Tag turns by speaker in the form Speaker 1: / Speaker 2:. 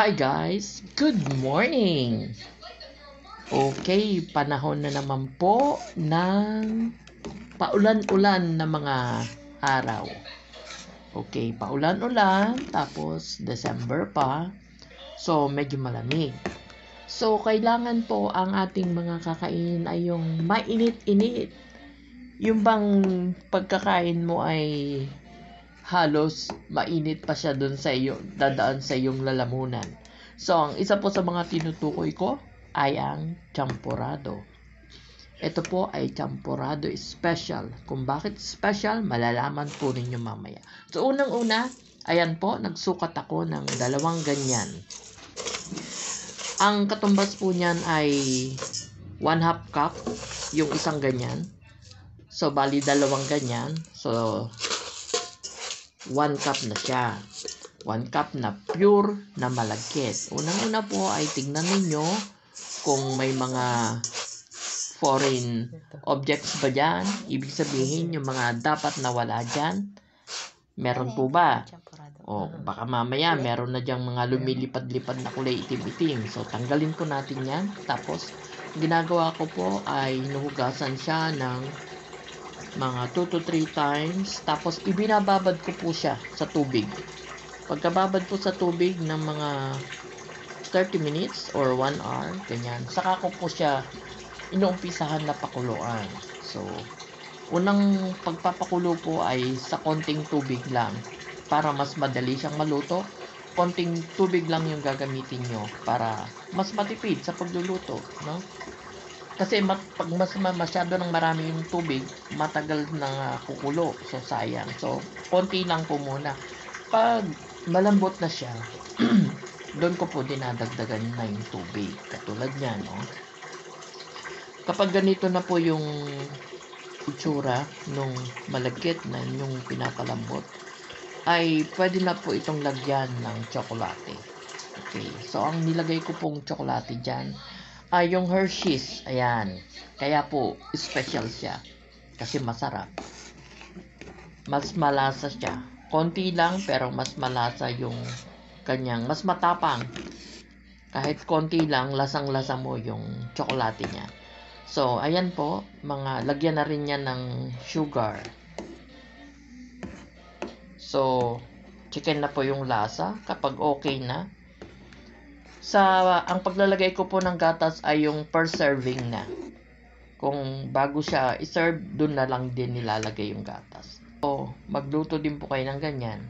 Speaker 1: Hi guys, good morning. Okay, panahon na naman po ng paulan-ulan na mga araw. Okay, paulan-ulan, tapos December pa. So, medyo malamig. So, kailangan po ang ating mga kakain ay yung mainit-init. Yung bang pagkakain mo ay halos mainit pa siya dun sa iyo, dadaan sa iyong lalamunan. So, ang isa po sa mga tinutukoy ko ay ang champurado. Ito po ay champurado special. Kung bakit special, malalaman po ninyo mamaya. So, unang-una, ayan po, nagsukat ako ng 2 ganyan. Ang katumbas po niyan ay 1/2 cup, yung isang ganyan. So, bali 2 ganyan. So, 1 cup na siya. 1 cup na pure na malagkit. Unang-una po ay tignan ninyo kung may mga foreign objects ba dyan. Ibig sabihin yung mga dapat na wala dyan. Meron po ba? O baka mamaya meron na dyang mga lumilipad-lipad na kulay itim-itim. So tanggalin po natin yan. Tapos ginagawa ko po ay hinuhugasan siya ng mga 2 to 3 times. Tapos ibinababad ko po siya sa tubig. Pagkababad po sa tubig ng mga 30 minutes or 1 hour, ganyan, saka ko po siya inuumpisahan na pakuluan. So, unang pagpapakulo po ay sa konting tubig lang para mas madali siyang maluto. Konting tubig lang yung gagamitin nyo para mas matipid sa pagluluto, no? Kasi pag masyado ng marami yung tubig, matagal na kukulo. So, sayang. So, konti lang po muna. Pag malambot na siya, doon ko po dinadagdagan na yung tubig. Katulad niya, no? Kapag ganito na po yung itsura nung malagkit na yung pinapalambot, ay pwede na po itong lagyan ng tsokolate. Okay. So, ang nilagay ko pong tsokolate dyan ay yung Hershey's. Ayan. Kaya po, special siya. Kasi masarap. Mas malasa siya. Konti lang, pero mas malasa yung kanyang, mas matapang. Kahit konti lang, lasang-lasa mo yung tsokolate niya. So, ayan po. Lagyan na rin yan ng sugar. So, chicken na po yung lasa. Kapag okay na, ang paglalagay ko po ng gatas ay yung per serving na. Kung bago siya i-serve, dun na lang din nilalagay yung gatas. So, magluto din po kayo ng ganyan.